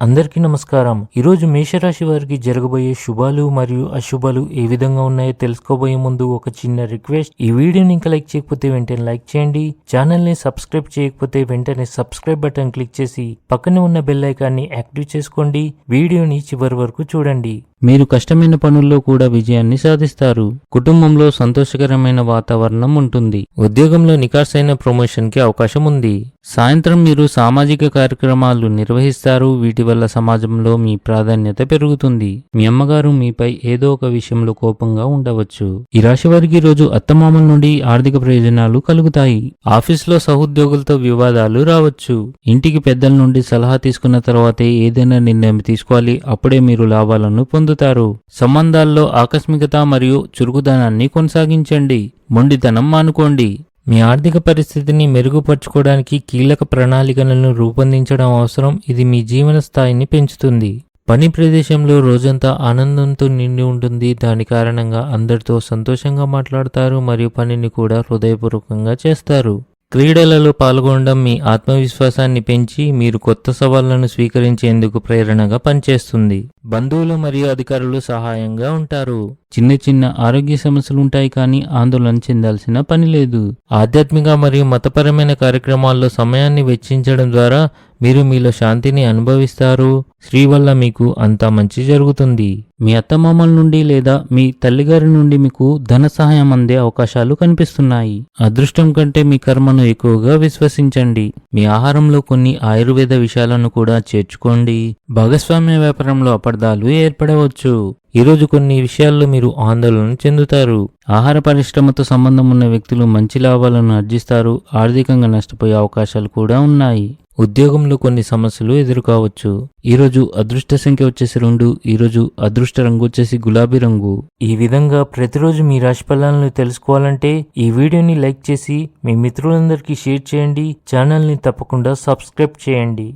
అందరికీ నమస్కారం. ఈరోజు మేషరాశి వారికి జరగబోయే శుభాలు మరియు అశుభాలు ఏ విధంగా ఉన్నాయో తెలుసుకోబోయే ముందు ఒక చిన్న రిక్వెస్ట్. ఈ వీడియోని ఇంకా లైక్ చేయకపోతే వెంటనే లైక్ చేయండి. ఛానల్ ని సబ్స్క్రైబ్ చేయకపోతే వెంటనే సబ్స్క్రైబ్ బటన్ క్లిక్ చేసి పక్కనే ఉన్న బెల్ ఐకాన్ని యాక్టివ్ చేసుకోండి. వీడియోని చివరి వరకు చూడండి. మీరు కష్టమైన పనుల్లో కూడా విజయాన్ని సాధిస్తారు. కుటుంబంలో సంతోషకరమైన వాతావరణం ఉంటుంది. ఉద్యోగంలో నికార్సైన ప్రమోషన్ కి అవకాశం ఉంది. సాయంత్రం మీరు సామాజిక కార్యక్రమాలు నిర్వహిస్తారు. వీటి వల్ల సమాజంలో మీ ప్రాధాన్యత పెరుగుతుంది. మీ అమ్మగారు మీపై ఏదో ఒక విషయంలో కోపంగా ఉండవచ్చు. ఈ రాశి వారికి రోజు అత్తమామల నుండి ఆర్థిక ప్రయోజనాలు కలుగుతాయి. ఆఫీసులో సహోద్యోగులతో వివాదాలు రావచ్చు. ఇంటికి పెద్దల నుండి సలహా తీసుకున్న తర్వాతే ఏదైనా నిర్ణయం తీసుకోవాలి. అప్పుడే మీరు లాభాలను పొందుతారు. సంబంధాల్లో ఆకస్మికత మరియు చురుకుదనాన్ని కొనసాగించండి. మొండితనం మానుకోండి. మీ ఆర్థిక పరిస్థితిని మెరుగుపరుచుకోవడానికి కీలక ప్రణాళికలను రూపొందించడం అవసరం. ఇది మీ జీవన స్థాయిని పెంచుతుంది. పని ప్రదేశంలో రోజంతా ఆనందంతో నిండి ఉంటుంది. దాని కారణంగా అందరితో సంతోషంగా మాట్లాడతారు మరియు పనిని కూడా హృదయపూర్వకంగా చేస్తారు. క్రీడలలో పాల్గొనడం మీ ఆత్మవిశ్వాసాన్ని పెంచి మీరు కొత్త సవాళ్లను స్వీకరించేందుకు ప్రేరణగా పనిచేస్తుంది. బంధువులు మరియు అధికారులు సహాయంగా ఉంటారు. చిన్న చిన్న ఆరోగ్య సమస్యలు ఉంటాయి, కానీ ఆందోళన చెందాల్సిన పని లేదు. ఆధ్యాత్మిక మరియు మతపరమైన కార్యక్రమాల్లో సమయాన్ని వెచ్చించడం ద్వారా మీరు మీలో శాంతిని అనుభవిస్తారు. స్త్రీ వల్ల మీకు అంతా మంచి జరుగుతుంది. మీ అత్తమామల నుండి లేదా మీ తల్లిగారి నుండి మీకు ధన సహాయం అందే అవకాశాలు కనిపిస్తున్నాయి. అదృష్టం కంటే మీ కర్మను ఎక్కువగా విశ్వసించండి. మీ ఆహారంలో కొన్ని ఆయుర్వేద విషయాలను కూడా చేర్చుకోండి. భాగస్వామ్య వ్యాపారంలో అపార్థాలు ఏర్పడవచ్చు. ఈరోజు కొన్ని విషయాల్లో మీరు ఆందోళన చెందుతారు. ఆహార పరిశ్రమతో సంబంధం ఉన్న వ్యక్తులు మంచి లాభాలను ఆర్జిస్తారు. ఆర్థికంగా నష్టపోయే అవకాశాలు కూడా ఉన్నాయి. ఉద్యోగంలో కొన్ని సమస్యలు ఎదుర్కోవచ్చు. ఈరోజు అదృష్ట సంఖ్య వచ్చేసి 2. ఈరోజు అదృష్ట రంగు వచ్చేసి గులాబీ రంగు. ఈ విధంగా ప్రతిరోజు మీ రాశి ఫలాలను తెలుసుకోవాలంటే ఈ వీడియోని లైక్ చేసి మీ మిత్రులందరికీ షేర్ చేయండి. ఛానల్ని తప్పకుండా సబ్స్క్రైబ్ చేయండి.